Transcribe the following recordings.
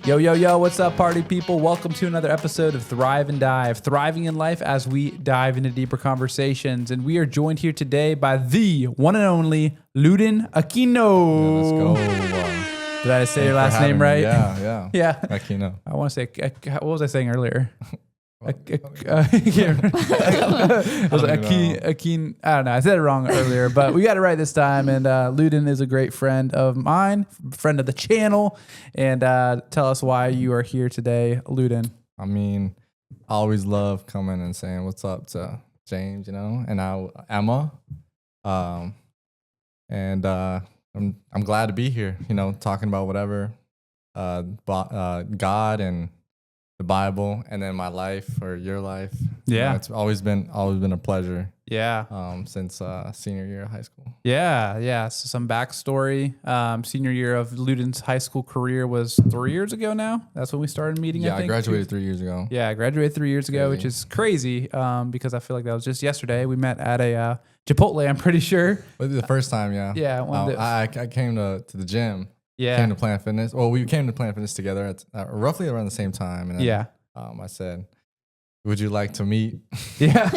Yo, yo, yo, what's up, party people? Welcome to another episode of Thrive and Dive, thriving in life as we dive into deeper conversations. And we are joined here today by the one and only Ludin Aquino. Yeah, let's go. Did I say your last name right? Yeah. Yeah. Aquino. I want to say, what was I saying earlier? It was Aquino. I don't know. I said it wrong earlier, but we got it right this time. And Ludin is a great friend of mine, friend of the channel. And tell us why you are here today, Ludin. I mean, I always love coming and saying what's up to James, and now Emma. I'm glad to be here, talking about whatever, God and the Bible, and then my life or your life. Yeah, it's always been a pleasure. Yeah. Since senior year of high school. Yeah. So some backstory. Senior year of Ludin's high school career was 3 years ago now. That's when we started meeting. Yeah, I think. I graduated 3 years ago. Yeah, I graduated 3 years ago, which is crazy because I feel like that was just yesterday. We met at a Chipotle, I'm pretty sure. The first time, yeah. Yeah. I came to the gym. Yeah. Came to Planet Fitness. Well, we came to Planet Fitness together at roughly around the same time. And then, I said, "Would you like to meet?" Yeah.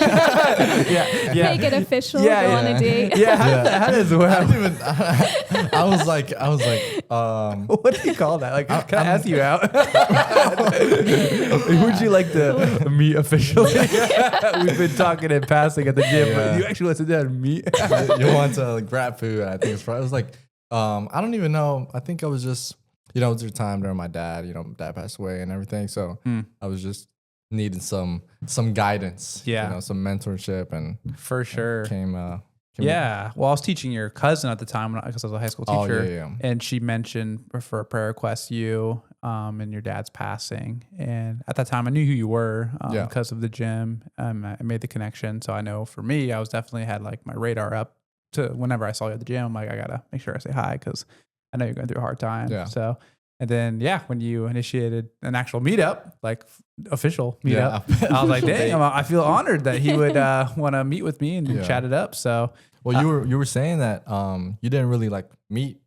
Make it official. Go on a date. Yeah. How does it work? I was like, what do you call that? Like, can I ask you out? Would you like to meet officially? We've been talking and passing at the gym, but you actually want to sit down and meet? You want to grab food? I think it was like. I don't even know. I think I was just, it was your time during my dad. My dad passed away and everything. So I was just needing some guidance. Yeah. Some mentorship and for sure. Came Well, I was teaching your cousin at the time because I was a high school teacher. And she mentioned for a prayer request you and your dad's passing. And at that time, I knew who you were because of the gym. I made the connection. So I know for me, I was definitely had like my radar up. To whenever I saw you at the gym, I'm like, I gotta make sure I say hi because I know you're going through a hard time. Yeah. So, and then when you initiated an actual meedup, like official meetup, I was like, dang, I feel honored that he would want to meet with me and chat it up. So, well, you were saying that you didn't really like meet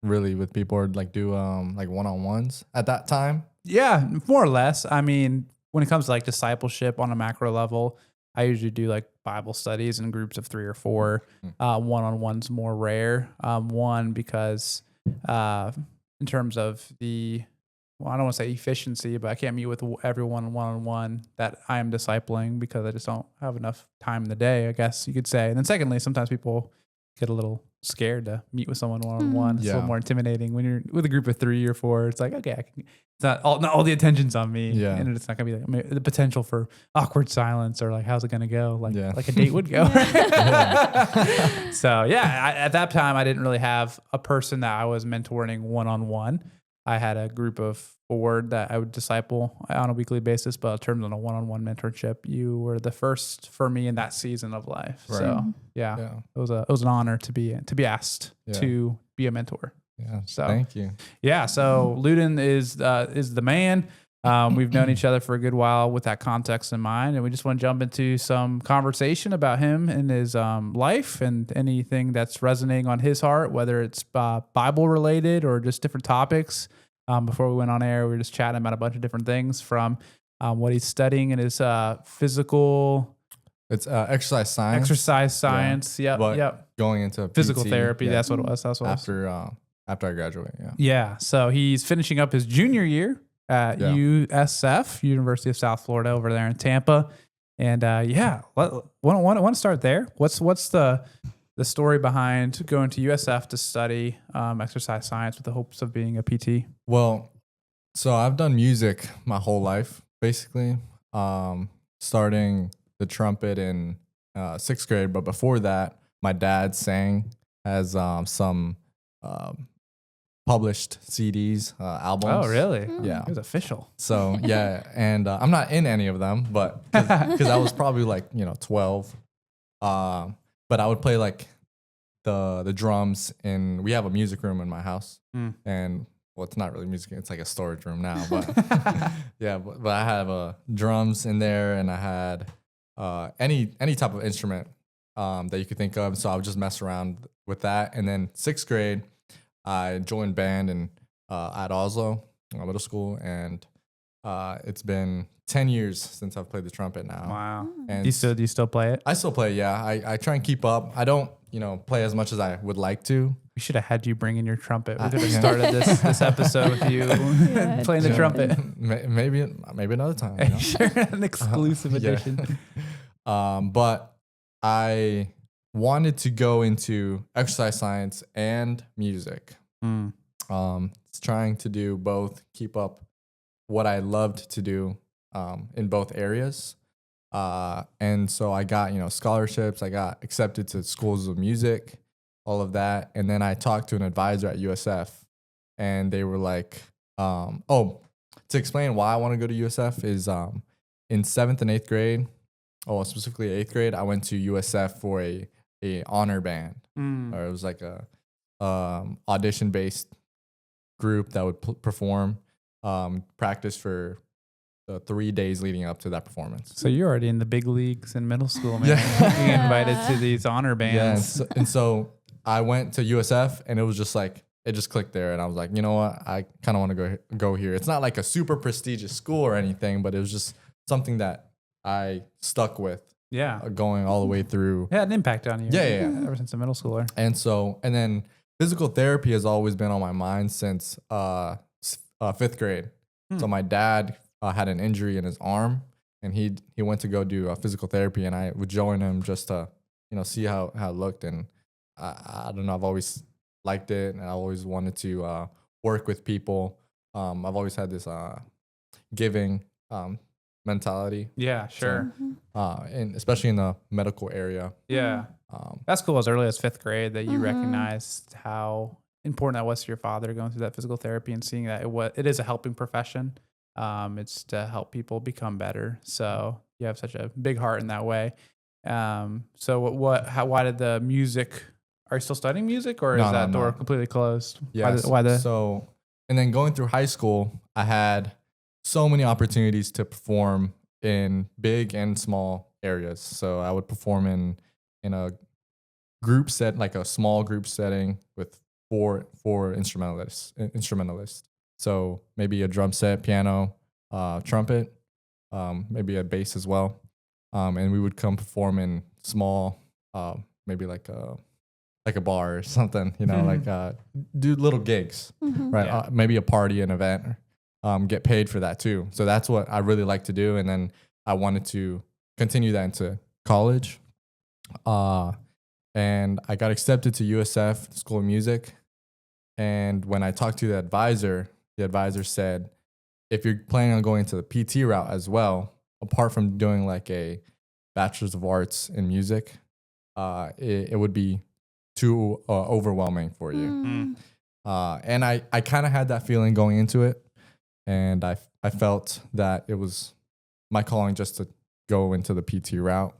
really with people or like do like one-on-ones at that time. Yeah, more or less. I mean, when it comes to like discipleship on a macro level, I usually do like Bible studies in groups of 3 or 4. One-on-one's more rare. One, because in terms of I don't want to say efficiency, but I can't meet with everyone one-on-one that I am discipling because I just don't have enough time in the day, I guess you could say. And then secondly, sometimes people get a little scared to meet with someone one-on-one. It's a little more intimidating when you're with a group of 3 or 4. It's like, okay, it's not all the attention's on me. Yeah. And it's not gonna be like the potential for awkward silence or like, how's it gonna go? Like a date would go. So at that time I didn't really have a person that I was mentoring one-on-one. I had a group of 4 that I would disciple on a weekly basis, but in terms of a one-on-one mentorship, you were the first for me in that season of life. Right. So it was an honor to be asked to be a mentor. Yeah. So thank you. Yeah. So Ludin is the man. We've known each other for a good while with that context in mind, and we just want to jump into some conversation about him and his life and anything that's resonating on his heart, whether it's Bible related or just different topics. Before we went on air, we were just chatting about a bunch of different things from what he's studying in his physical. It's exercise science. Exercise science. Yeah. Yep. Going into physical PT, therapy. That's what it was. After I graduate. Yeah. Yeah. So he's finishing up his junior year at USF, University of South Florida, over there in Tampa. And want to start there. What's the story behind going to USF to study exercise science with the hopes of being a PT? Well, so I've done music my whole life, basically, starting the trumpet in 6th grade. But before that, my dad sang, has some published CDs, albums. Oh, really? Yeah. It was official. So, and I'm not in any of them, but because I was probably like, 12. But I would play like the drums we have a music room in my house. And well, it's not really music, it's like a storage room now, but but I have drums in there, and I had any type of instrument that you could think of. So I would just mess around with that. And then 6th grade, I joined band at Oslo, middle school, and it's been 10 years since I've played the trumpet now. Wow. And Do you still play it? I still play, yeah. I try and keep up. I don't, play as much as I would like to. We should have had you bring in your trumpet. We could have started this episode with you playing the trumpet. Maybe another time. Sure, an exclusive edition. But I wanted to go into exercise science and music. Trying to do both, keep up what I loved to do in both areas. And so I got, scholarships. I got accepted to schools of music, all of that. And then I talked to an advisor at USF, and they were like, to explain why I want to go to USF is in 7th and 8th grade, specifically 8th grade, I went to USF for a honor band. Or it was like a audition-based group that would perform, practice for the 3 days leading up to that performance. So you're already in the big leagues in middle school, man. Being invited to these honor bands. Yeah, and so I went to USF, and it was just like, it just clicked there. And I was like, you know what? I kind of want to go here. It's not like a super prestigious school or anything, but it was just something that I stuck with. Yeah. Going all the way through. Yeah, an impact on you. Yeah. Ever since a middle schooler. And then physical therapy has always been on my mind since 5th grade. So my dad had an injury in his arm, and he went to go do physical therapy, and I would join him just to see how it looked. And I don't know, I've always liked it, and I always wanted to work with people. I've always had this giving mentality. Yeah, sure. And especially in the medical area. Yeah. That's cool. As early as 5th grade that you recognized how important that was to your father going through that physical therapy and seeing that it is a helping profession. It's to help people become better. So you have such a big heart in that way. So why did the music, are you still studying music, or is that door completely closed? Yes. So, and then going through high school, I had so many opportunities to perform in big and small areas. So I would perform in a group set, like a small group setting with four instrumentalists. So maybe a drum set, piano, trumpet, maybe a bass as well. And we would come perform in small, maybe like a bar or something, like do little gigs, right? Yeah. Maybe a party, an event, get paid for that too. So that's what I really like to do. And then I wanted to continue that into college. And I got accepted to USF School of Music. And when I talked to the advisor said, if you're planning on going to the PT route as well, apart from doing like a Bachelor's of Arts in music, it would be too overwhelming for you. And I kind of had that feeling going into it. And I felt that it was my calling just to go into the PT route.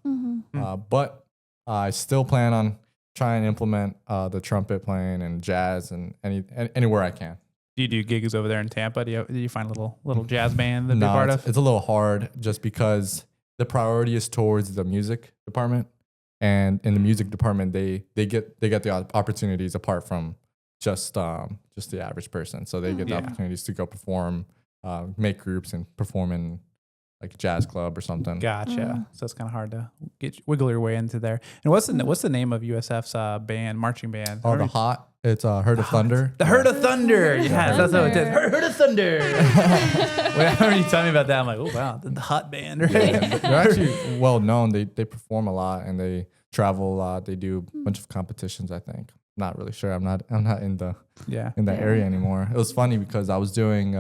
But I still plan on trying to implement the trumpet playing and jazz and anywhere I can. Do you do gigs over there in Tampa? Do you find a little jazz band to be part of? It's a little hard just because the priority is towards the music department. And in the music department, they get the opportunities apart from just the average person. So they get the opportunities to go perform, make groups and perform in like a jazz club or something. Gotcha. So it's kind of hard to wiggle your way into there. And what's the name of USF's marching band? Oh, the Hot. It's Herd of Thunder. The Herd of Thunder. Yes, that's what it is. Herd of Thunder. Whenever you tell me about that, I'm like, oh wow, the Hot band. Right? Yeah, they're actually well known. They perform a lot and they travel a lot. They do a bunch of competitions, I think. Not really sure. I'm not in that area anymore. It was funny because I was doing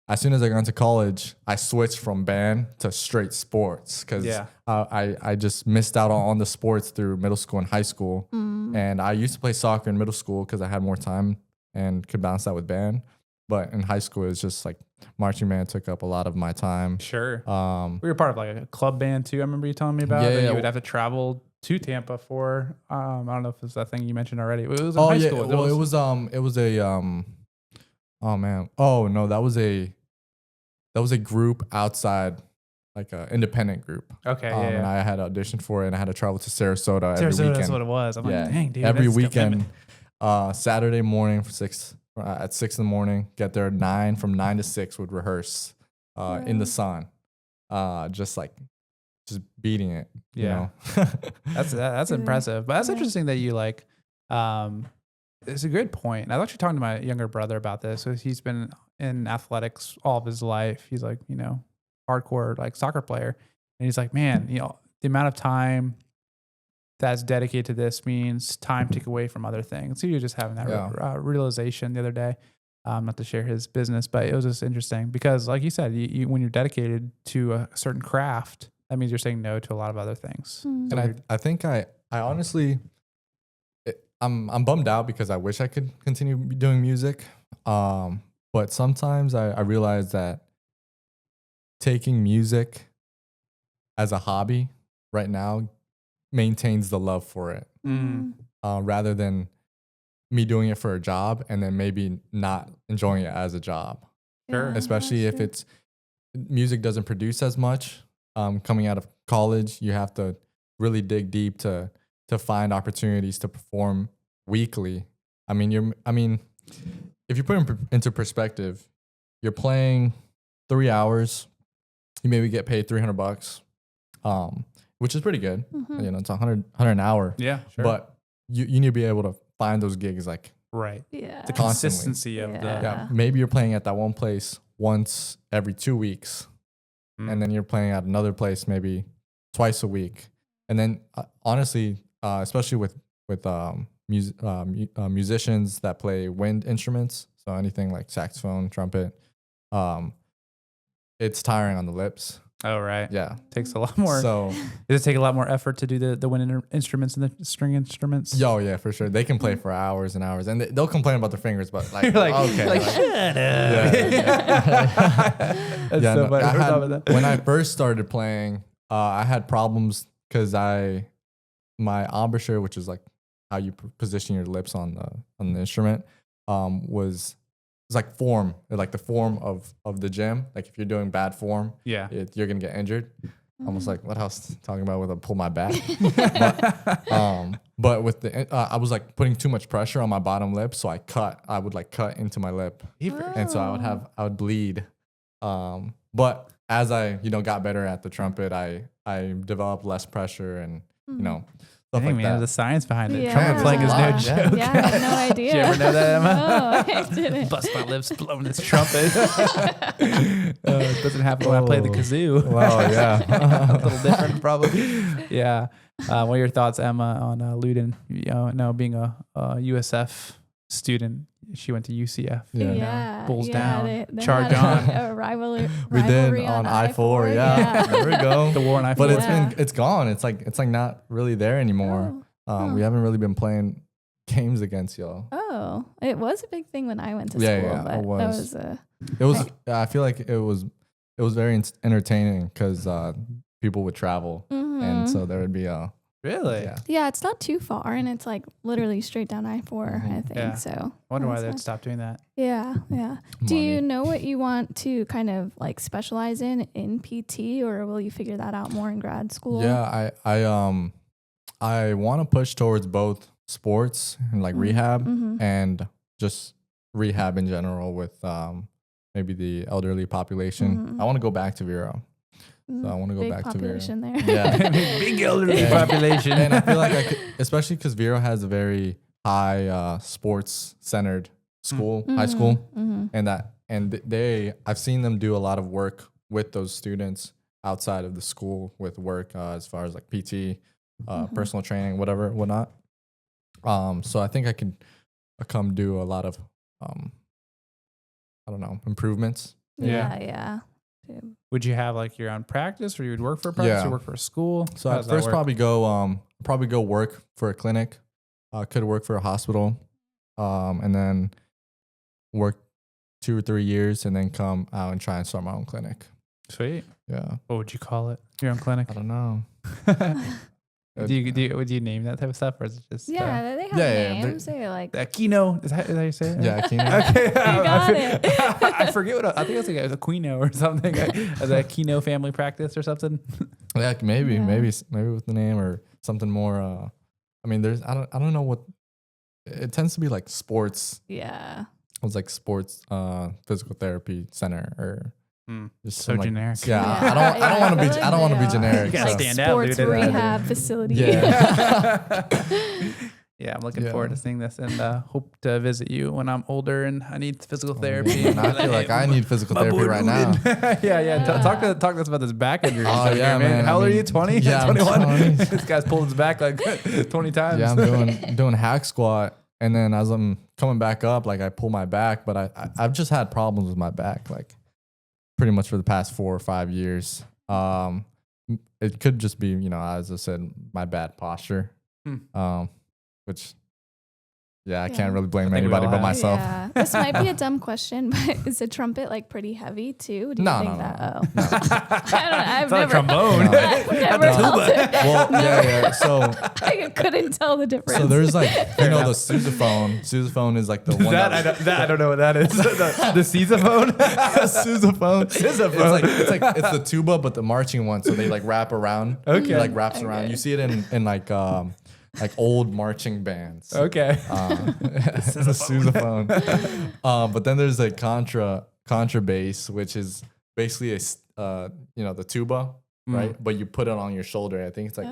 as soon as I got into college, I switched from band to straight sports because I just missed out on the sports through middle school and high school. And I used to play soccer in middle school because I had more time and could balance that with band. But in high school, it was just like marching band took up a lot of my time. Sure. We were part of like a club band too. I remember you telling me about that you would have to travel to Tampa for. I don't know if it's that thing you mentioned already. It was in high school. Well, it was a oh man. Oh no, that was a group outside, like an independent group. Okay. And I had auditioned for it, and I had to travel to Sarasota every weekend. That's what it was. I'm like, dang, dude. Every weekend, Saturday morning for 6 at 6 in the morning, get there at 9. From 9 to 6 would rehearse in the sun, just beating it. Yeah. You know? That's impressive. But that's interesting that you like. It's a good point. I was actually talking to my younger brother about this. So he's been in athletics all of his life. He's like, hardcore like soccer player, and he's like, man, the amount of time that's dedicated to this means time taken away from other things. So you're just having that realization the other day. Not to share his business, but it was just interesting because, like you said, you when you're dedicated to a certain craft, that means you're saying no to a lot of other things. And I think I honestly, I'm bummed out because I wish I could continue doing music. But sometimes I realize that taking music as a hobby right now maintains the love for it, rather than me doing it for a job and then maybe not enjoying it as a job. Sure. Especially if music doesn't produce as much. Coming out of college, you have to really dig deep to find opportunities to perform weekly. I mean, if you put it into perspective, you're playing 3 hours, you maybe get paid $300, which is pretty good. It's $100 an hour. Yeah, sure. But you need to be able to find those gigs right. Yeah. The consistency of maybe you're playing at that one place once every 2 weeks, and then you're playing at another place maybe twice a week. And then honestly, especially with musicians that play wind instruments, so anything like saxophone, trumpet, it's tiring on the lips. Oh, right. Yeah. Takes a lot more. So does it take a lot more effort to do the wind instruments and the string instruments? Oh, yeah, for sure. They can play for hours and hours, and they'll complain about their fingers, but like, You're like, okay. shut up. When I first started playing, I had problems because my embouchure, which is like how you position your lips on the instrument, was like form, like the form of the gym. Like if you're doing bad form, you're gonna get injured. Almost like what I was talking about with a pull my back. But with the I was like putting too much pressure on my bottom lip, so I would like cut into my lip, and so I would bleed. But as I got better at the trumpet, I developed less pressure and stuff like that. The science behind it. Yeah. Trumpet playing is no joke. Yeah, I had no idea. Did you ever know that, Emma? No, I didn't. Bust my lips blowing this trumpet. It doesn't happen when I play the kazoo. Well, yeah. A little different, probably. Yeah. What are your thoughts, Emma, on Ludin? Being a USF student, she went to UCF. Yeah. Bulls down. They Charge had on. A rivalry. We did on I-4. Yeah. There we go. The war on I-4. But it's gone. It's like not really there anymore. We haven't really been playing games against y'all. Oh, it was a big thing when I went to school. Yeah, but it was. That It was. I feel like it was very entertaining because people would travel, and so there would be Really? Yeah, it's not too far, and it's like literally straight down I-4, I think. Yeah. So I wonder why they'd stop doing that. Yeah. Do you know what you want to kind of like specialize in PT, or will you figure that out more in grad school? Yeah, I want to push towards both sports and like rehab and just rehab in general with maybe the elderly population. I want to go back to Vero. So I want to go back to Vero. There. Yeah. Big elderly population. And I feel like I could, especially because Vero has a very high sports centered school, high school. I've seen them do a lot of work with those students outside of the school with work as far as like PT, personal training, whatnot. So I think I could come do a lot of, improvements. Yeah. Would you have like your own practice, or you would work for a practice, or work for a school? So I'd first probably go work for a clinic. Could work for a hospital, and then work 2 or 3 years, and then come out and try and start my own clinic. Sweet. Yeah. What would you call it? Your own clinic? I don't know. Would you name that type of stuff, or is it just they have names. They like Aquino. Is that how you say it? Yeah, Aquino. Okay, you got it. I forget what I think. It was like Aquino or something. The Aquino family practice or something. Yeah, maybe with the name or something more. There's I don't know what it tends to be like sports. Yeah. was like sports physical therapy center or just So some, like, generic. Yeah, I don't want to be. I don't want to be generic. You gotta so. stand out, Sports dude. rehab facility. Yeah. Yeah, I'm looking Yeah. forward to seeing this and hope to visit you when I'm older and I need physical therapy. Yeah, I feel like I need physical therapy right now. yeah. Talk to us about this back injury. Oh, yeah, man. How old are you? 20? Yeah, I'm 21? 20. This guy's pulled his back like 20 times. Yeah, I'm doing hack squat, and then as I'm coming back up, like I pull my back, but I've just had problems with my back, like pretty much for the past 4 or 5 years. It could just be, as I said, my bad posture, which. Yeah, I can't really blame anybody but myself. Yeah. This might be a dumb question, but is a trumpet like pretty heavy too? Do you think that? No. I've It's not a never. trombone. I've never held it. Well, yeah. So I couldn't tell the difference. there's like, the sousaphone. Sousaphone is like the one I don't know what that is. The sousaphone? sousaphone. Sousaphone. It's the tuba, but the marching one. So they like wrap around. Okay. It like wraps around. You see it in like old marching bands. Okay. It's a sousaphone. But then there's a contrabass, which is basically the tuba, right? But you put it on your shoulder. I think it's like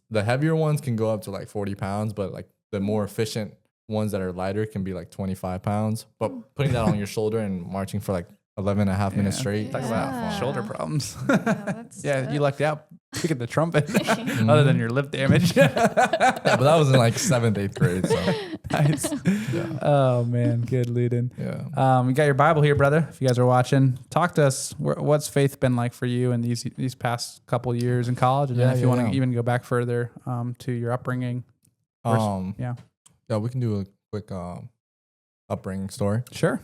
the heavier ones can go up to like 40 pounds, but like the more efficient ones that are lighter can be like 25 pounds. But putting that on your shoulder and marching for like 11 and a half minutes straight. Talk about shoulder problems. That's You lucked out picking the trumpet other than your lip damage. Yeah, but that was in like 7th, 8th grade. So Nice. yeah. Oh, man. Good, Ludin. Yeah. You got your Bible here, brother. If you guys are watching, talk to us. What's faith been like for you in these past couple years in college? And then if you want to even go back further to your upbringing. Yeah, we can do a quick upbringing story. Sure.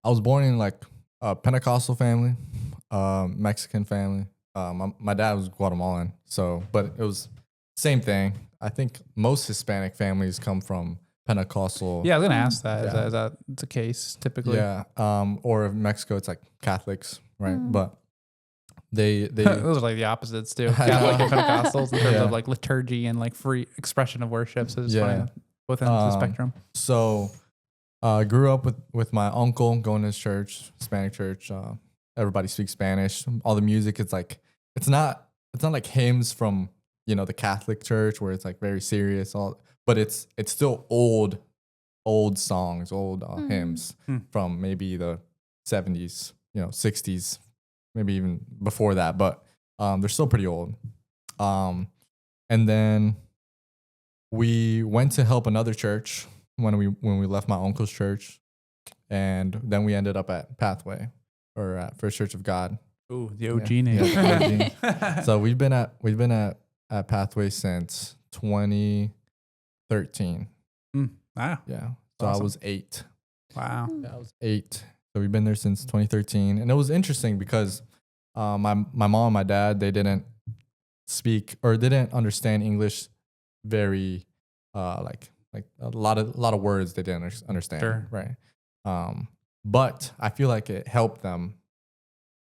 I was born in like a Pentecostal family, Mexican family. My dad was Guatemalan, but it was same thing. I think most Hispanic families come from Pentecostal. Yeah, I was gonna ask that. Yeah. Is that the case typically? Yeah. Or in Mexico, it's like Catholics, right? But they those are like the opposites too. Catholic and Pentecostals in terms of like liturgy and like free expression of worship. So it's funny both ends of the spectrum. So grew up with my uncle going to his church, Hispanic church. Everybody speaks Spanish. All the music, it's not like hymns from the Catholic church where it's like very serious. But it's still old songs, old hymns from maybe the 70s, 60s, maybe even before that. But they're still pretty old. And then we went to help another church when we left my uncle's church, and then we ended up at Pathway or at First Church of God. Ooh, the OG name. Yeah, the OG. So we've been at Pathway since 2013. Wow. Yeah. So Awesome. I was 8. Wow. Yeah, I was 8. So we've been there since 2013, and it was interesting because my mom and my dad, they didn't speak or didn't understand English very like a lot of words they didn't understand. Sure. Right. But I feel like it helped them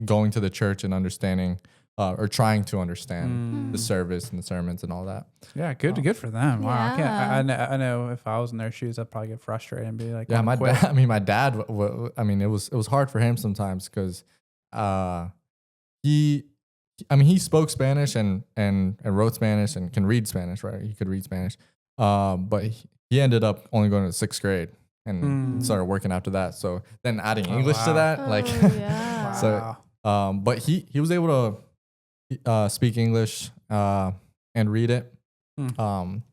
going to the church and understanding or trying to understand the service and the sermons and all that. Yeah, good for them. Wow, Yeah. I know if I was in their shoes, I'd probably get frustrated and be like, Yeah, "Wanna quit?" my dad. It was hard for him sometimes because he spoke Spanish and wrote Spanish and can read Spanish, right? He could read Spanish, but he ended up only going to 6th grade and started working after that. So then adding English to that, yeah. so but he was able to speak English and read it, and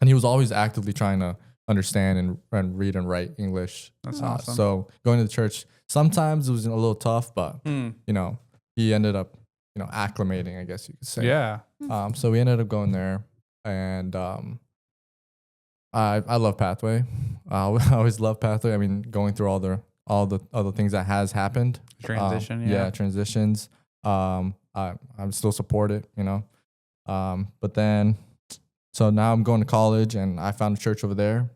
he was always actively trying to understand and read and write English. That's awesome. So going to the church sometimes it was a little tough, but he ended up acclimating, I guess you could say. Yeah. So we ended up going there, and I love Pathway. I always love Pathway. I mean, going through all the other things that has happened. Transition. Transitions. I'm still support it, but then, so now I'm going to college, and I found a church over there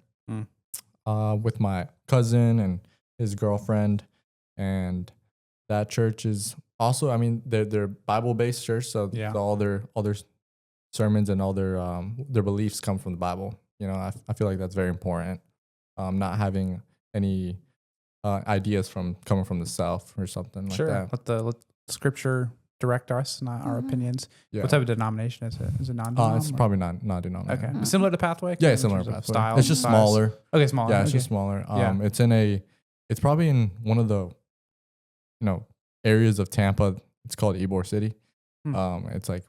with my cousin and his girlfriend, and that church is also, I mean, they're Bible-based church, so all their sermons and all their beliefs come from the Bible. I feel like that's very important. not having any ideas from coming from the South or something like that. Let scripture direct us, not our opinions. Yeah. What type of denomination is it? Is it non-denominational? It's probably not denominational. Okay. Similar to Pathway? Yeah, In similar to terms of Pathway. Style, It's just size? smaller. Okay, smaller. Yeah, it's okay. just smaller. Yeah. It's probably in one of the, areas of Tampa. It's called Ybor City. It's like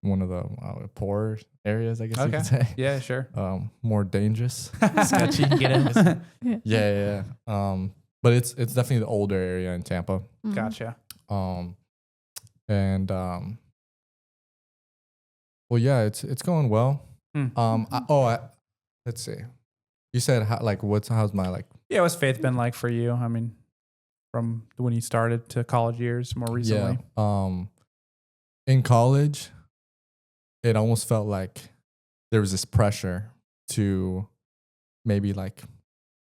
one of the poorer areas, I guess you could say. Yeah, sure. More dangerous. Sketchy. Get in. Yeah. But it's definitely the older area in Tampa. Gotcha. Well, yeah, it's going well. Let's see. You said how's my like? Yeah, what's faith been like for you? I mean, from when you started to college years, more recently. Yeah. In college, it almost felt like there was this pressure to maybe like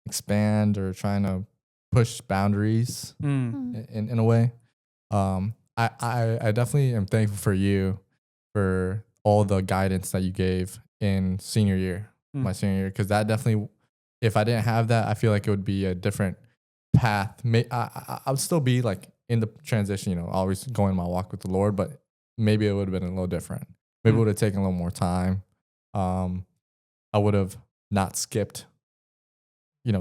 expand or trying to push boundaries in a way. I definitely am thankful for you for all the guidance that you gave in senior year, my senior year, because that definitely, if I didn't have that, I feel like it would be a different path. I would still be like in the transition, always going my walk with the Lord, but maybe it would have been a little different. Maybe it would have taken a little more time. I would have not skipped,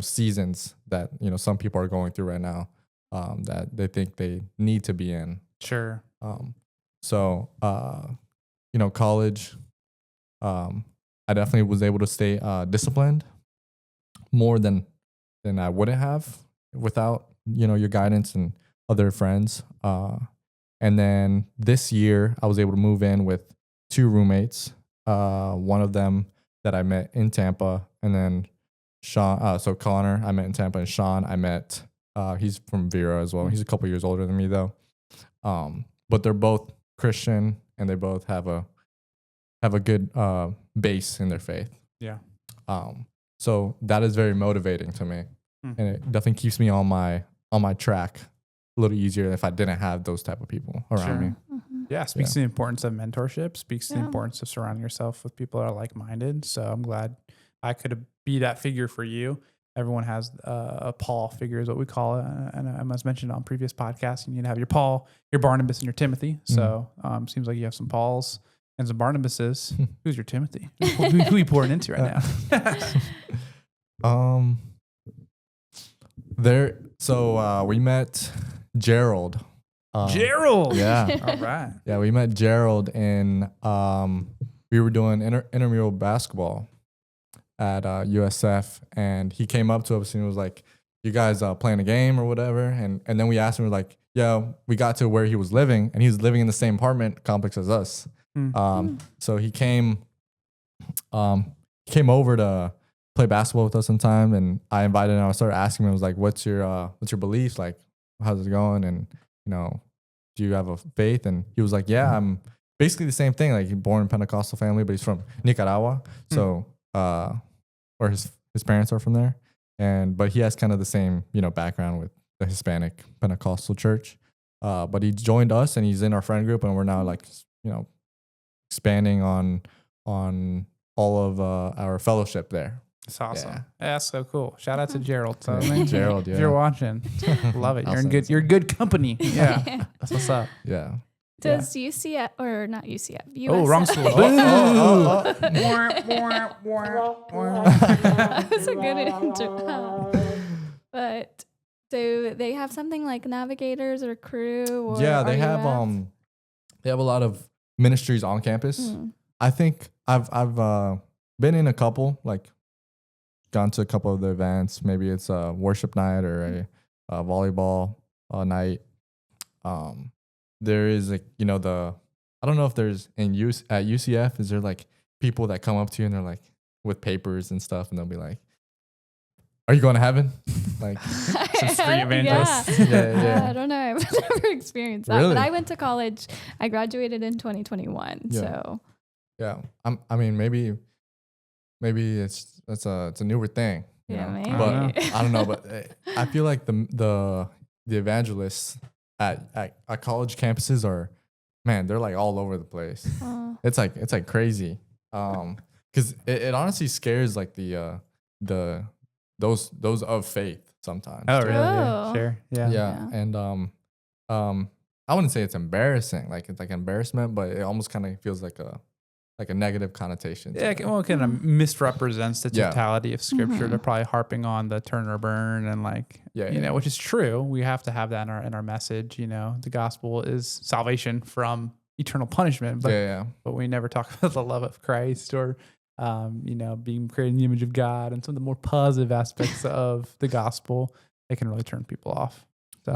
seasons that, some people are going through right now, that they think they need to be in. Sure. College, I definitely was able to stay disciplined more than I wouldn't have without, your guidance and other friends. And then this year I was able to move in with 2 roommates. One of them that I met in Tampa, and then Sean. So Connor, I met in Tampa, and Sean, I met. He's from Vera as well. He's a couple years older than me though. But they're both Christian, and they both have a good base in their faith. Yeah. So that is very motivating to me, and it definitely keeps me on my track a little easier if I didn't have those type of people around me. Yeah, speaks to the importance of mentorship, speaks to the importance of surrounding yourself with people that are like-minded. So I'm glad I could be that figure for you. Everyone has a Paul figure is what we call it. And as mentioned on previous podcasts, you need to have your Paul, your Barnabas, and your Timothy. So seems like you have some Pauls and some Barnabases. Who's your Timothy? Who are you pouring into right now? We met Gerald. Gerald. Yeah. All right. Yeah, we met Gerald in we were doing intramural basketball at USF, and he came up to us and he was like, "You guys playing a game or whatever?" And then we asked him, we're like, "Yeah." We got to where he was living, and he was living in the same apartment complex as us. So he came over to play basketball with us sometime, and I invited him. I started asking him, I was like, "What's your beliefs? Like, how's it going? And do you have a faith?" And he was like, "Yeah, I'm basically the same thing. Like, he's born in a Pentecostal family, but he's from Nicaragua. So, or his parents are from there. But he has kind of the same, background with the Hispanic Pentecostal church. But he joined us, and he's in our friend group, and we're now like, expanding on all of our fellowship there. That's awesome. Yeah. That's so cool. Shout out to Gerald. So, Gerald, yeah. If you're watching, love it. You're in good company. Yeah. That's what's up. Yeah. Does UCF or not UCF? USF. Oh, wrong school. That was a good intro. But do they have something like navigators or crew? Or yeah, they have a lot of ministries on campus. I think I've been in a couple, like gone to a couple of the events. Maybe it's a worship night or a volleyball night. There is like, I don't know if there's at UCF, is there like people that come up to you and they're like with papers and stuff, and they'll be like, "Are you going to heaven?" Like some street evangelists. Yeah. I don't know. I've never experienced that. Really? But I went to college. I graduated in 2021. Yeah. So yeah, I mean, maybe it's a newer thing. Yeah, maybe. But I don't know. But I feel like the evangelists at college campuses are, man, they're like all over the place. It's like crazy. Because it honestly scares like the those of faith sometimes. Oh, too. really? Oh. Sure. Yeah. Yeah. And I wouldn't say it's embarrassing, like it's like embarrassment, but it almost kind of feels like a negative connotation. Yeah, well, it kind of misrepresents the Yeah. totality of scripture. They're probably harping on the turn or burn and like, which is true. We have to have that in our message. The gospel is salvation from eternal punishment, but we never talk about the love of Christ or, being created in the image of God and some of the more positive aspects of the gospel. It can really turn people off. So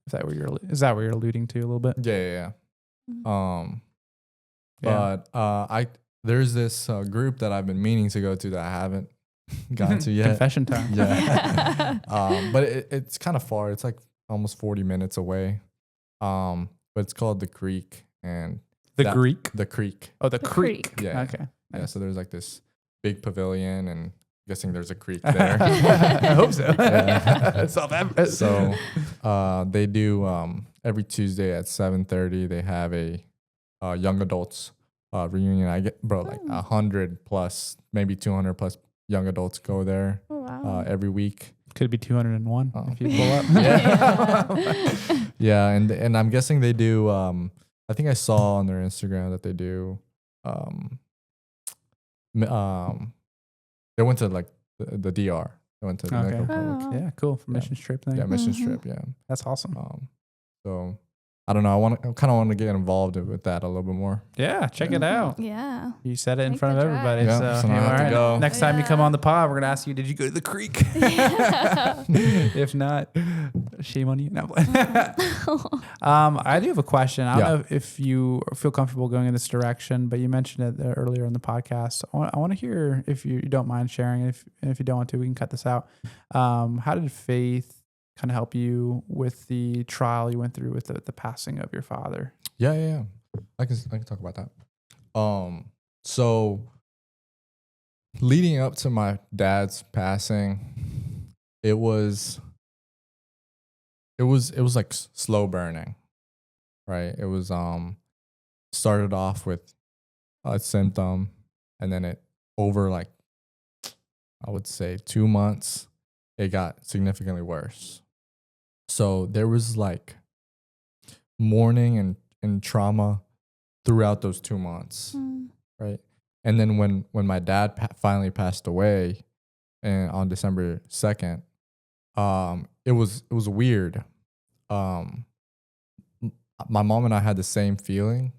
is that what you're alluding to a little bit? Yeah. But there's this group that I've been meaning to go to that I haven't gotten to yet. Confession time. Yeah. But it's kind of far. It's like almost 40 minutes away. But it's called The Creek. And Greek? The Creek. Oh, the Creek. Yeah. Okay. Yeah. So there's like this big pavilion, and I'm guessing there's a creek there. I hope so. Yeah. So they do every Tuesday at 7:30. They have a young adults reunion. I get 100 plus, maybe 200 plus young adults go there every week. Could be 201 if you pull up. Yeah, and I'm guessing they do. I think I saw on their Instagram that they do. They went to like the DR. They went to the Dominican Republic. Yeah, cool. For missions trip thing. Yeah, missions trip. Yeah, that's awesome. So I don't know. I kind of want to get involved with that a little bit more. Yeah, check it out. Yeah. You said it in front of everybody. Yeah, so all I have to go. Next time you come on the pod, we're going to ask you, did you go to the creek? If not, shame on you. No. I do have a question. I don't know if you feel comfortable going in this direction, but you mentioned it earlier in the podcast. I want to hear, if you don't mind sharing, and if you don't want to, we can cut this out. How did faith kind of help you with the trial you went through with the passing of your father? Yeah. I can talk about that. So leading up to my dad's passing, it was like slow burning, right? It was started off with a symptom, and then it over like, I would say 2 months, it got significantly worse. So there was like mourning and trauma throughout those 2 months, right? And then when my dad finally passed away, and on December 2nd, it was weird. My mom and I had the same feeling.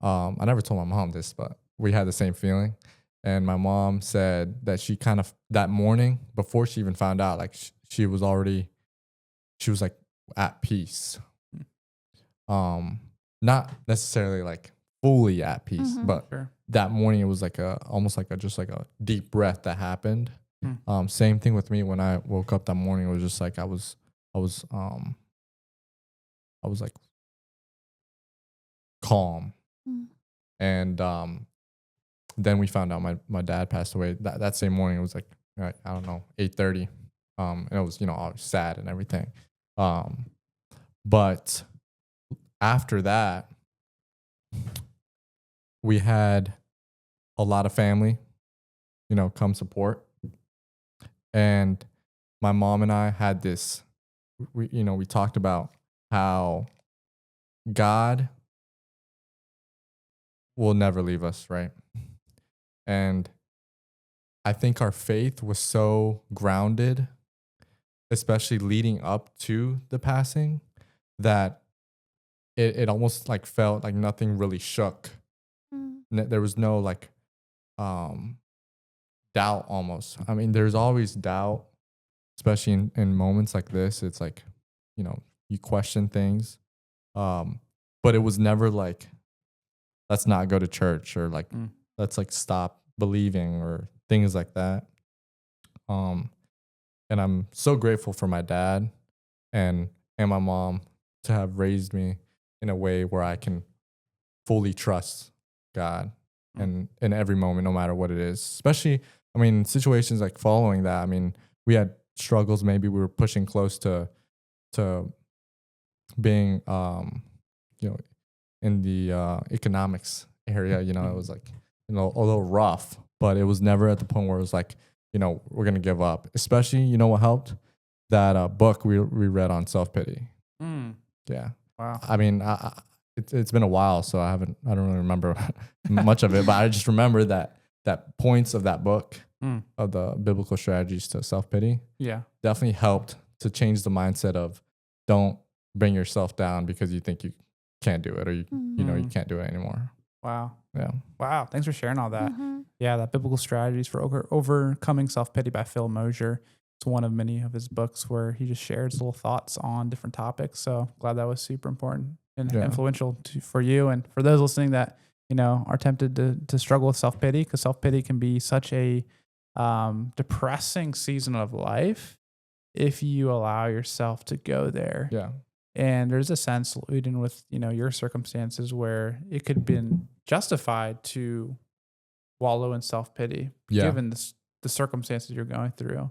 I never told my mom this, but we had the same feeling. And my mom said that she kind of, that morning, before she even found out, like she was like at peace. Not necessarily like fully at peace, but that morning it was like almost like a deep breath that happened. Same thing with me when I woke up that morning. It was just like I was like calm. And then we found out my dad passed away that same morning. It was like, I don't know, 8:30. And it was, I was sad and everything. But after that, we had a lot of family, come support. And my mom and I had this, we talked about how God will never leave us, right? And I think our faith was so grounded, especially leading up to the passing, that it almost like felt like nothing really shook. There was no like doubt almost. I mean, there's always doubt, especially in moments like this. It's like, you question things. But it was never like, let's not go to church, or like, let's like stop believing, or things like that. And I'm so grateful for my dad and my mom to have raised me in a way where I can fully trust God and in every moment, no matter what it is. Especially, I mean, situations like following that. I mean, we had struggles. Maybe we were pushing close to being, in the economics area. It was like, a little rough, but it was never at the point where it was like we're going to give up. Especially, what helped? That book we read on self-pity. Yeah. Wow. I mean, it's been a while, so I don't really remember much of it, but I just remember that points of that book of the biblical strategies to self-pity. Yeah. Definitely helped to change the mindset of don't bring yourself down because you think you can't do it or you can't do it anymore. Wow. Yeah. Wow. Thanks for sharing all that. Yeah. That biblical strategies for overcoming self-pity by Phil Mosier. It's one of many of his books where he just shares little thoughts on different topics. So glad that was super important and influential for you. And for those listening that, are tempted to struggle with self-pity, because self-pity can be such a depressing season of life if you allow yourself to go there. Yeah. And there's a sense, even with, your circumstances, where it could have been justified to wallow in self-pity, given the circumstances you're going through.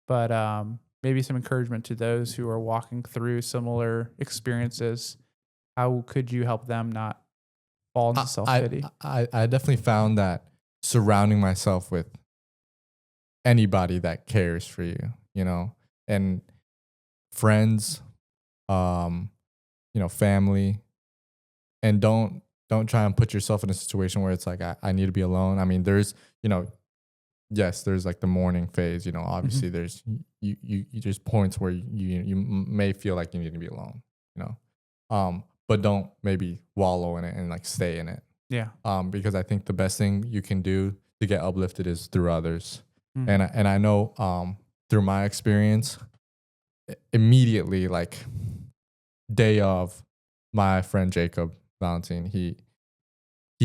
But maybe some encouragement to those who are walking through similar experiences. How could you help them not fall into self-pity? I definitely found that surrounding myself with anybody that cares for you, and friends, family, and don't try and put yourself in a situation where it's like, I need to be alone. I mean, there's, yes, there's like the mourning phase, obviously there's, there's points where you may feel like you need to be alone, but don't maybe wallow in it and like stay in it. Yeah. Because I think the best thing you can do to get uplifted is through others. And I know, through my experience, immediately, like day of, my friend Jacob Valentine, he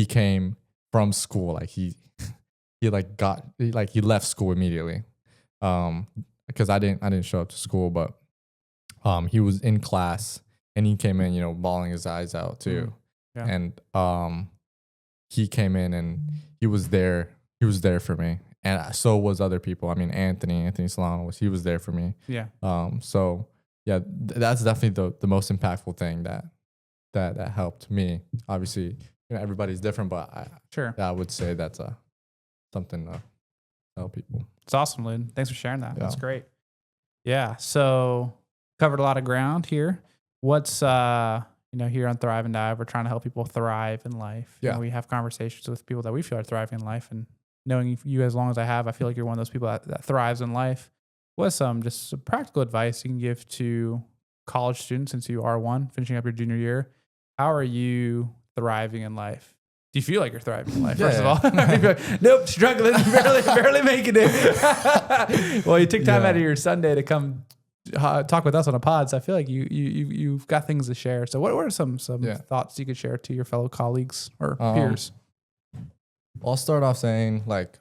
came from school, like he left school immediately, because I didn't show up to school, but he was in class and he came in, bawling his eyes out too. Yeah. And he came in and he was there for me, and so was other people. I mean, Anthony Solano he was there for me. Yeah. So yeah, that's definitely the most impactful thing that helped me. Obviously, everybody's different, but I would say that's something to help people. It's awesome, Lynn. Thanks for sharing that. Yeah. That's great. Yeah. So covered a lot of ground here. What's here on Thrive and Dive, we're trying to help people thrive in life. Yeah. We have conversations with people that we feel are thriving in life, and knowing you as long as I feel like you're one of those people that thrives in life. What's just some practical advice you can give to college students, since you are one, finishing up your junior year? How are you thriving in life? Do you feel like you're thriving in life, first of all? Like, nope, struggling, barely making it. Well, you took time out of your Sunday to come talk with us on a pod, so I feel like you've got things to share. So what are some thoughts you could share to your fellow colleagues or peers? I'll start off saying, like,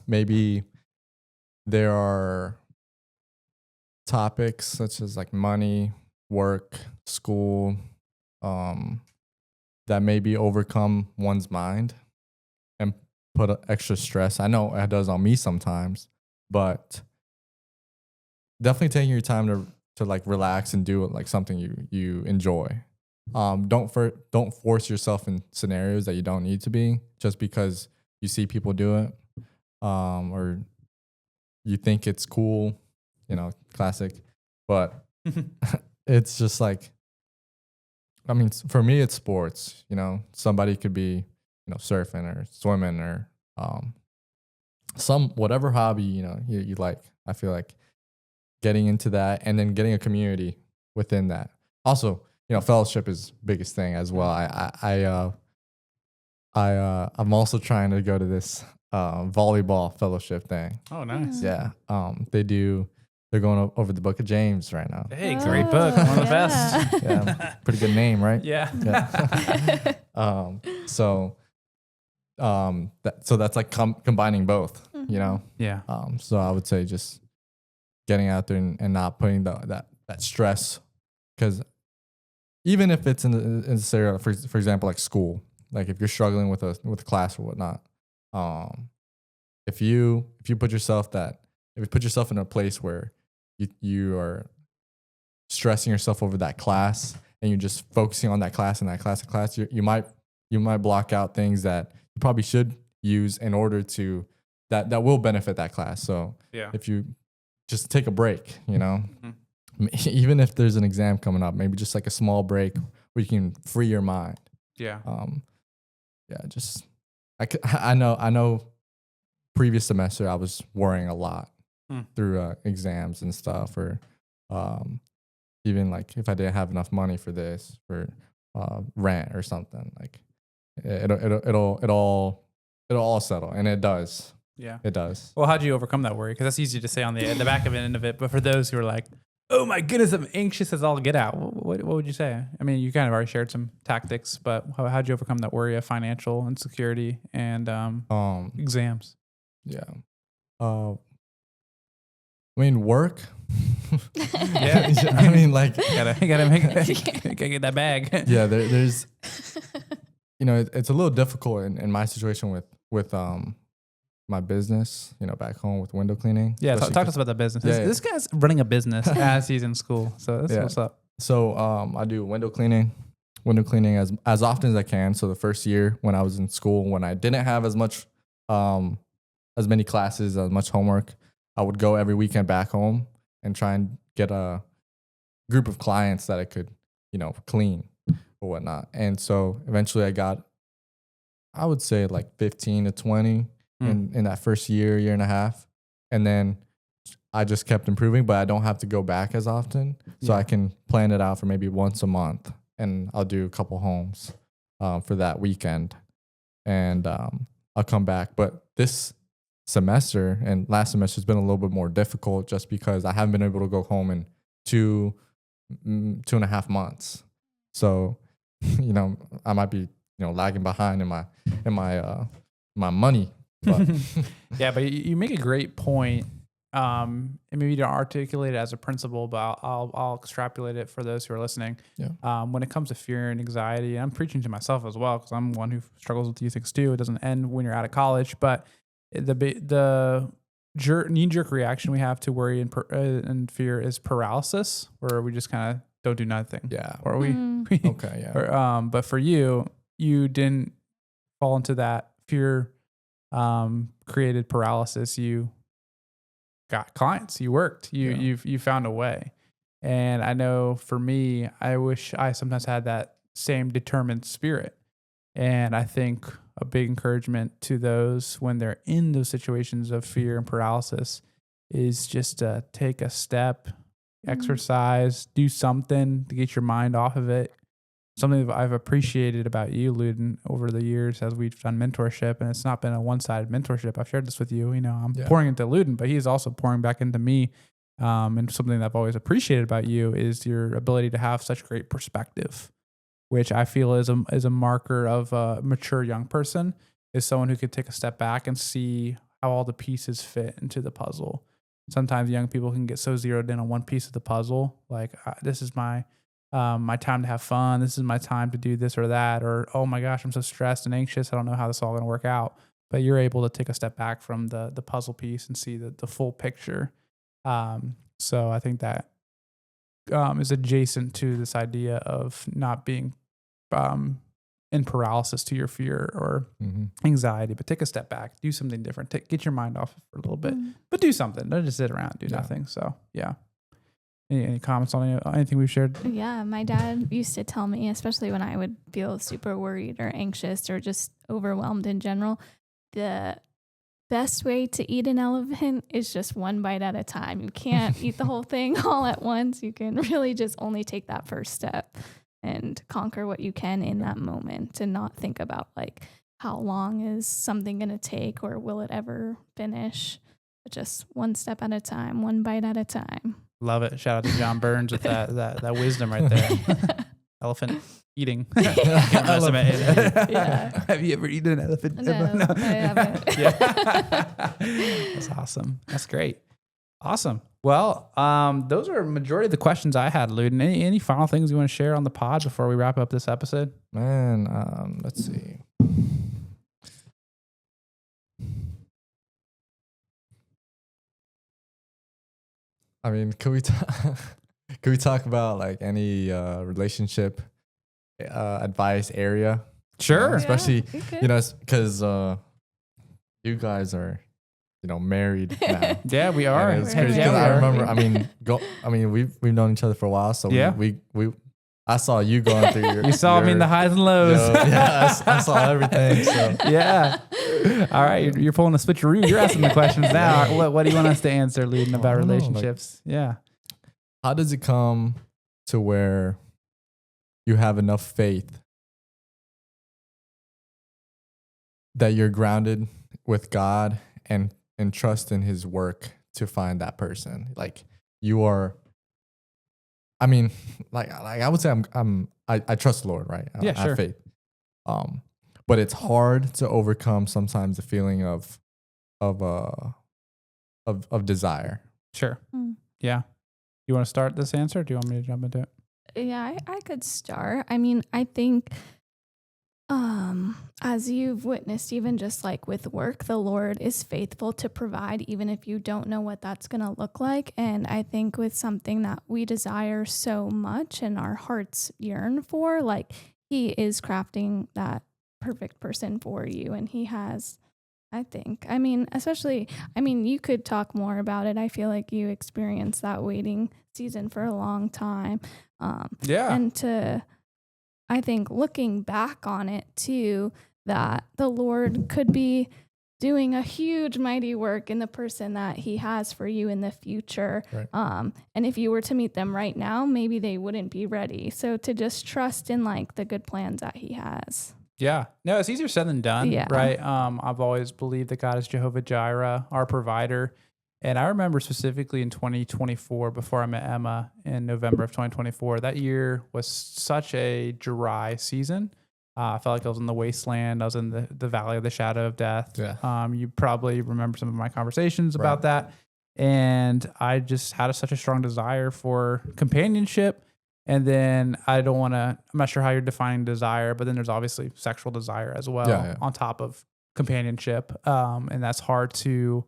maybe there are topics such as like money, work, school, that maybe overcome one's mind and put extra stress. I know it does on me sometimes, but definitely taking your time to like relax and do like something you enjoy. Don't force yourself in scenarios that you don't need to be just because you see people do it, or you think it's cool, classic. But it's just like, I mean, for me, it's sports. Somebody could be, surfing or swimming or whatever hobby you like. I feel like getting into that and then getting a community within that. Also, fellowship is biggest thing as well. I'm also trying to go to this volleyball fellowship thing. Oh, nice. Yeah. They're going over the Book of James right now. Hey, great book. One of the best. Yeah. Pretty good name, right? Yeah. So that's like combining both, Yeah. So I would say just getting out there and not putting that stress, because even if it's in the scenario, for example, like school, like if you're struggling with a class or whatnot, if you put yourself in a place where you are stressing yourself over that class and you're just focusing on that class and that class, you might block out things that you probably should use in order to that will benefit that class. So if you just take a break, you know, even if there's an exam coming up, maybe just like a small break where you can free your mind. Yeah. Just I know previous semester I was worrying a lot through exams and stuff, or even like if I didn't have enough money for this, for rent or something, like it'll all settle, and it does. Yeah, it does. Well, how'd you overcome that worry? Because that's easy to say on the back of the end of it, but for those who are like, oh my goodness, I'm anxious as all get out, what would you say? I mean, you kind of already shared some tactics, but how'd you overcome that worry of financial insecurity and exams? Yeah. I mean, work. Yeah. I mean, like, gotta get that bag. Yeah. There's, you know, it's a little difficult in my situation with my business, you know, back home with window cleaning. Yeah. Talk to us about the business. Yeah, this guy's running a business as he's in school. So that's what's up. So, I do window cleaning as often as I can. So the first year when I was in school, when I didn't have as much, as many classes, as much homework, I would go every weekend back home and try and get a group of clients that I could, you know, clean or whatnot. And so eventually I got, I would say like 15 to 20 in that first year and a half. And then I just kept improving, but I don't have to go back as often. So I can plan it out for maybe once a month, and I'll do a couple homes for that weekend. And I'll come back. But this semester and last semester has been a little bit more difficult just because I haven't been able to go home in 2.5 months. So, you know, I might be, you know, lagging behind in my money. But yeah, but you make a great point. And maybe you don't articulate it as a principle, but I'll extrapolate it for those who are listening. Yeah. When it comes to fear and anxiety, I'm preaching to myself as well, because I'm one who struggles with these things too. It doesn't end when you're out of college, but the knee-jerk reaction we have to worry and fear is paralysis, where we just kind of don't do nothing. Yeah. Or we okay. Yeah. But for you didn't fall into that fear created paralysis. You got clients, you worked, you found a way. And I know for me, I wish I sometimes had that same determined spirit. And I think a big encouragement to those when they're in those situations of fear and paralysis is just to take a step, exercise, do something to get your mind off of it. Something that I've appreciated about you, Ludin, over the years as we've done mentorship, and it's not been a one-sided mentorship. I've shared this with you. You know, I'm pouring into Ludin, but he's also pouring back into me. And something that I've always appreciated about you is your ability to have such great perspective, which I feel is a marker of a mature young person, is someone who could take a step back and see how all the pieces fit into the puzzle. Sometimes young people can get so zeroed in on one piece of the puzzle, like this is my time to have fun. This is my time to do this or that, or, oh my gosh, I'm so stressed and anxious. I don't know how this is all going to work out. But you're able to take a step back from the puzzle piece and see the full picture. So I think that is adjacent to this idea of not being in paralysis to your fear or anxiety, but take a step back, do something different, get your mind off for a little bit, but do something. Don't just sit around, do nothing. So yeah. Any comments on anything we've shared? Yeah, my dad used to tell me, especially when I would feel super worried or anxious or just overwhelmed in general, the best way to eat an elephant is just one bite at a time. You can't eat the whole thing all at once. You can really just only take that first step and conquer what you can in that moment, and not think about like how long is something going to take or will it ever finish. But just one step at a time, one bite at a time. Love it. Shout out to John Burns with that wisdom right there. Elephant eating. Yeah. Have you ever eaten an elephant? No, I haven't. That's awesome. That's great. Awesome. Well, those are a majority of the questions I had, Ludin. Any final things you want to share on the pod before we wrap up this episode? Man, let's see. I mean, could we talk about like any relationship advice area? Sure. Especially, you know, because you guys are married now. Yeah, we are. And it's Right. crazy Yeah, 'cause we I are. remember. I mean, we've known each other for a while, so Yeah. we I saw you going through your. You saw me in the highs and lows. Yeah, I saw everything. So Yeah. All right. You're pulling a switcheroo. You're asking the questions now. What do you want us to answer, Ludin, about I don't know, relationships? Yeah. how does it come to where you have enough faith that you're grounded with God and trust in His work to find that person? Like you are. I mean, like I would say I trust the Lord, right? Yeah, I sure. have faith. But it's hard to overcome sometimes the feeling of desire. Sure. Mm. Yeah. You want to start this answer? Or do you want me to jump into it? Yeah, I could start. I mean, I think as you've witnessed, even just like with work, the Lord is faithful to provide, even if you don't know what that's going to look like. And I think with something that we desire so much and our hearts yearn for, like He is crafting that perfect person for you. And He has, I think, I mean, especially, I mean, you could talk more about it. I feel like you experienced that waiting season for a long time. Yeah. And I think looking back on it too, that the Lord could be doing a huge, mighty work in the person that He has for you in the future. Right. And if you were to meet them right now, maybe they wouldn't be ready. So to just trust in like the good plans that He has. Yeah. No, it's easier said than done. Yeah. Right. I've always believed that God is Jehovah Jireh, our provider. And I remember specifically in 2024, before I met Emma in November of 2024, that year was such a dry season. I felt like I was in the wasteland. I was in the valley of the shadow of death. Yeah. You probably remember some of my conversations about that. And I just had such a strong desire for companionship. And then I'm not sure how you're defining desire, but then there's obviously sexual desire as well on top of companionship. And that's hard to,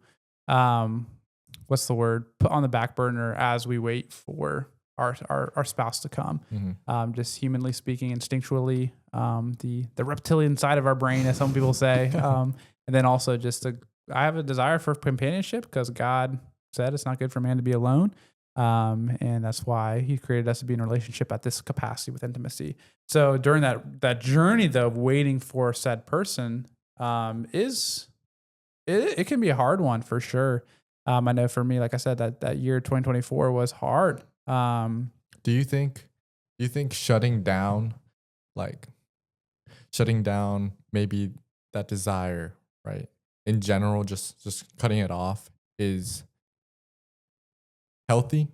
what's the word? Put on the back burner as we wait for our spouse to come. Mm-hmm. Just humanly speaking, instinctually, the reptilian side of our brain, as some people say. And then also I have a desire for companionship because God said it's not good for man to be alone. And that's why He created us to be in a relationship at this capacity with intimacy. So during that journey though, of waiting for said person, it can be a hard one for sure. I know for me, like I said, that year 2024 was hard. Do you think shutting down maybe that desire, right? In general, just cutting it off is healthy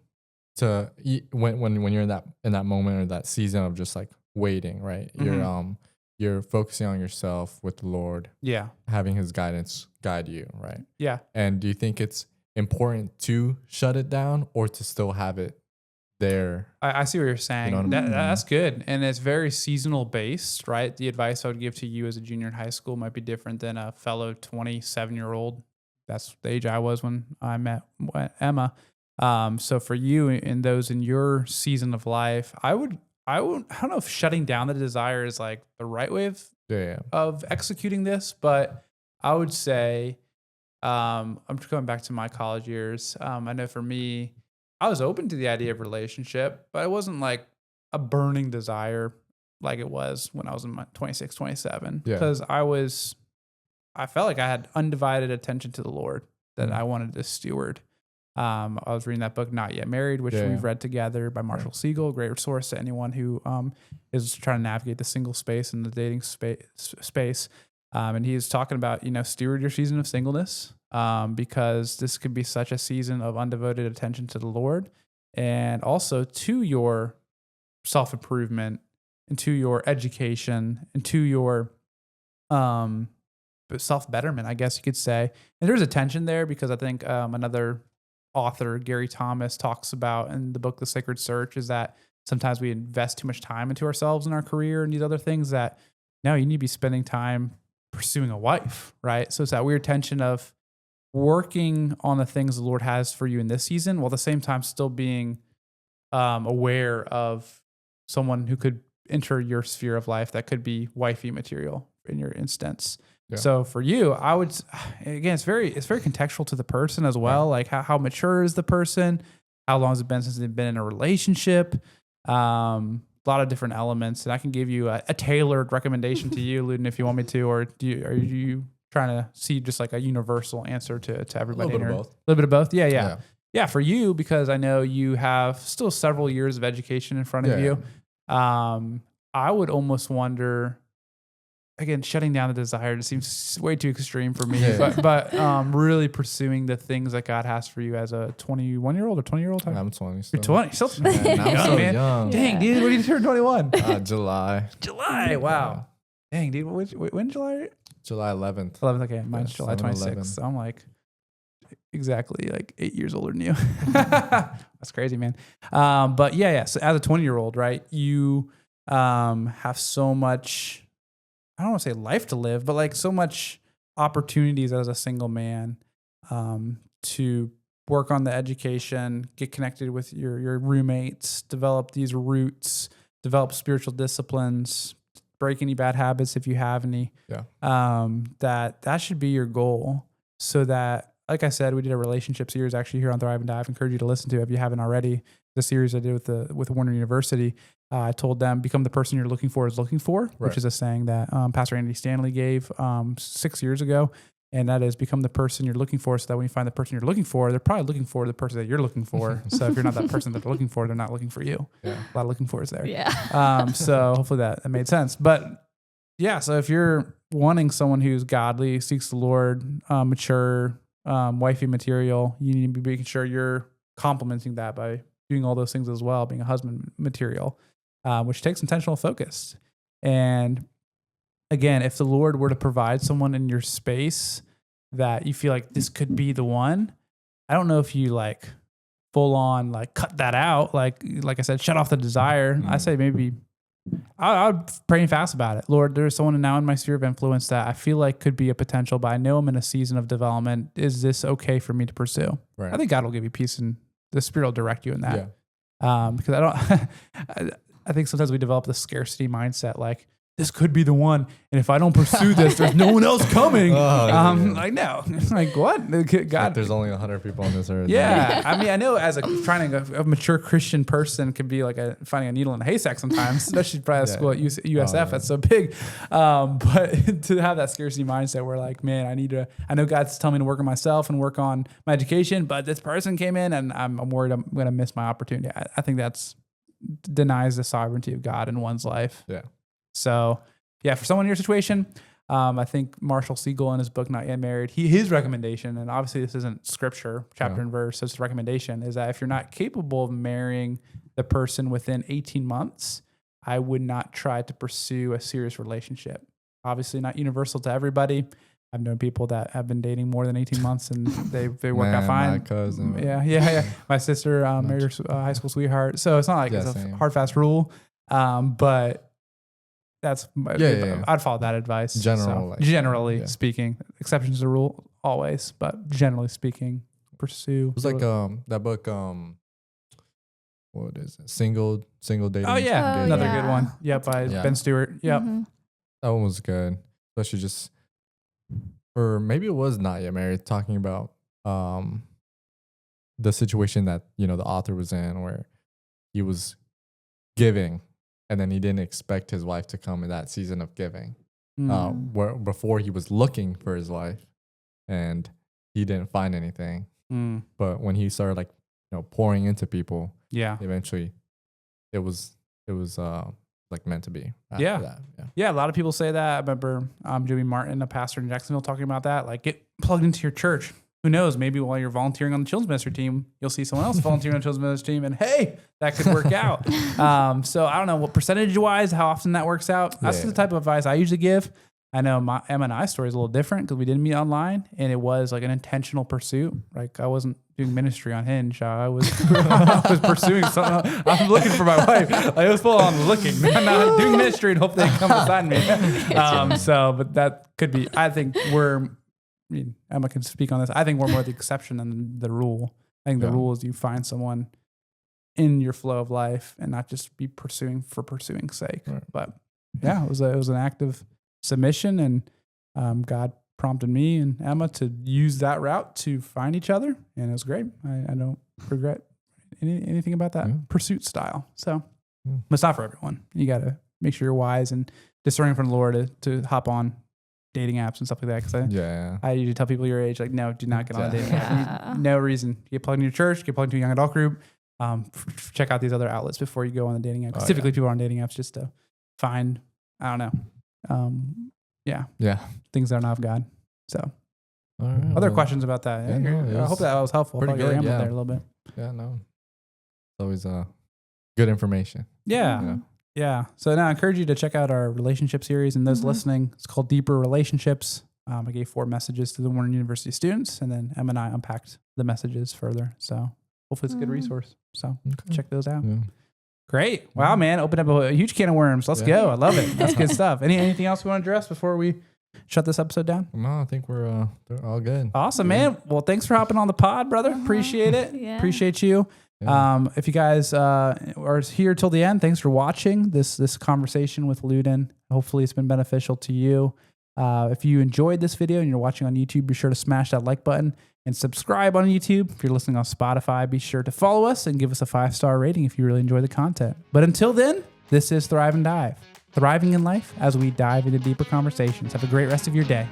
to when you're in that moment or that season of just like waiting, right? Mm-hmm. You're focusing on yourself with the Lord. Yeah. Having His guidance guide you, right? Yeah. And do you think it's important to shut it down or to still have it there? I see what you're saying. You know what I mean? That's good. And it's very seasonal based, right? The advice I would give to you as a junior in high school might be different than a fellow 27-year-old. That's the age I was when I met Emma. So for you and those in your season of life, I don't know if shutting down the desire is like the right way of executing this, but I would say, I'm just going back to my college years. I know for me, I was open to the idea of relationship, but it wasn't like a burning desire like it was when I was in my 26, 27. Because I felt like I had undivided attention to the Lord that I wanted to steward. I was reading that book, Not Yet Married, which we've read together by Marshall Siegel, great resource to anyone who is trying to navigate the single space and the dating space. And he's talking about, steward your season of singleness because this could be such a season of undevoted attention to the Lord and also to your self-improvement and to your education and to your self-betterment, I guess you could say. And there's a tension there because I think another author, Gary Thomas, talks about in the book The Sacred Search is that sometimes we invest too much time into ourselves and our career and these other things that no, you need to be spending time pursuing a wife, right? So it's that weird tension of working on the things the Lord has for you in this season while at the same time still being aware of someone who could enter your sphere of life that could be wifey material in your instance. Yeah. So for you, I would, again, it's very contextual to the person as well. Like how mature is the person? How long has it been since they've been in a relationship? A lot of different elements, and I can give you a tailored recommendation to you, Ludin, if you want me to, or are you trying to see just like a universal answer to everybody? A little bit of both. A little bit of both. Yeah. For you, because I know you have still several years of education in front of you. I would almost wonder, again, shutting down the desire just seems way too extreme for me, but really pursuing the things that God has for you as a 21-year-old or 20-year-old. I'm 20. You're 20. Still Man, I'm so man. young. Dang, dude, when did you turn 21? July. July. Wow. Dang, dude. When July? July 11th. 11th. Okay. Mine's July 26th. So I'm like exactly like 8 years older than you. That's crazy, man. But yeah. So as a 20-year-old, right, you have so much, I don't want to say life to live, but like so much opportunities as a single man to work on the education, get connected with your roommates, develop these roots, develop spiritual disciplines, break any bad habits if you have any. Yeah. That should be your goal, so that, like I said, we did a relationship series actually here on Thrive and Dive. I encourage you to listen to if you haven't already. The series I did with Warner University. I told them, become the person you're looking for is looking for, which is a saying that Pastor Andy Stanley gave 6 years ago. And that is, become the person you're looking for, so that when you find the person you're looking for, they're probably looking for the person that you're looking for. So if you're not that person that they're looking for, they're not looking for you. Yeah. A lot of looking for is there. Yeah. So hopefully that made sense. But yeah, so if you're wanting someone who's godly, seeks the Lord, mature, wifey material, you need to be making sure you're complementing that by doing all those things as well, being a husband material, which takes intentional focus. And again, if the Lord were to provide someone in your space that you feel like this could be the one, I don't know if you like full on like cut that out. Like I said, shut off the desire. I say maybe I would pray and fast about it. Lord, there's someone now in my sphere of influence that I feel like could be a potential, but I know I'm in a season of development. Is this okay for me to pursue? Right. I think God will give you peace, and the Spirit will direct you in that. Yeah. Because I think sometimes we develop the scarcity mindset, like, this could be the one, and if I don't pursue this, there's no one else coming. Like, no. Like, what? God, like there's only 100 people on this earth. Yeah. I mean, I know as a mature Christian person could be like finding a needle in a haystack sometimes, especially probably at school at USF. That's so big. But to have that scarcity mindset where like, man, I know God's telling me to work on myself and work on my education, but this person came in and I'm worried I'm going to miss my opportunity. I think that's denies the sovereignty of God in one's life. Yeah. So, yeah, for someone in your situation, I think Marshall Siegel in his book, Not Yet Married, his recommendation, and obviously this isn't scripture, chapter and verse, it's a recommendation, is that if you're not capable of marrying the person within 18 months, I would not try to pursue a serious relationship. Obviously not universal to everybody. I've known people that have been dating more than 18 months and they work out fine. My cousin. Yeah. My sister married her high school sweetheart. So it's not like it's a hard, fast rule. But that's I'd follow that advice. Generally speaking, exceptions to the rule always, but generally speaking, pursue. It was like that book. What is it? Single dating. Oh yeah, another good one. Yeah, by Ben Stewart. Yep, that one was good. Especially just, or maybe it was Not Yet Married, talking about the situation that the author was in, where he was giving. And then he didn't expect his wife to come in that season of giving, where before he was looking for his wife, and he didn't find anything. But when he started like pouring into people, eventually it was like meant to be. Yeah. A lot of people say that. I remember Jimmy Martin, a pastor in Jacksonville, talking about that. Like, get plugged into your church. Who knows? Maybe while you're volunteering on the children's ministry team, you'll see someone else volunteering on the children's ministry team, and hey, that could work out. So I don't know what percentage-wise, how often that works out. That's the type of advice I usually give. I know my Emma and I's story is a little different because we didn't meet online, and it was like an intentional pursuit. Like, I wasn't doing ministry on Hinge. I was pursuing something. I'm looking for my wife. I was full on looking, not doing ministry and hope they come beside me. But that could be. I think Emma can speak on this. I think we're more the exception than the rule. I think the rule is you find someone in your flow of life and not just be pursuing for pursuing's sake. Right. But yeah, it was an act of submission, and God prompted me and Emma to use that route to find each other, and it was great. I don't regret anything about that pursuit style. So, but it's not for everyone. You got to make sure you're wise and discerning from the Lord to hop on dating apps and stuff like that. Because I usually tell people your age, like, no, do not get on a dating app. No reason. Get plugged into your church, get plugged into a young adult group. Check out these other outlets before you go on the dating app. Typically, people are on dating apps just to find, I don't know, things that are not of God. So, other questions about that? I hope that was helpful. Pretty good. There a little bit. Yeah, no, it's always good information. Yeah. So now I encourage you to check out our relationship series, and those listening, it's called Deeper Relationships. I gave 4 messages to the Warren University students, and then Em and I unpacked the messages further. So hopefully it's a good resource. So check those out. Yeah. Great. Wow, man. Opened up a huge can of worms. Let's go. I love it. That's good stuff. Anything else we want to address before we shut this episode down? No, I think we're all good. Awesome, man. Well, thanks for hopping on the pod, brother. Appreciate it. Appreciate you. If you guys are here till the end, thanks for watching this conversation with Ludin. Hopefully it's been beneficial to you. If you enjoyed this video and you're watching on YouTube, be sure to smash that like button and subscribe on YouTube. If you're listening on Spotify, be sure to follow us and give us a 5-star rating if you really enjoy the content. But until then, this is Thrive and Dive. Thriving in life as we dive into deeper conversations. Have a great rest of your day.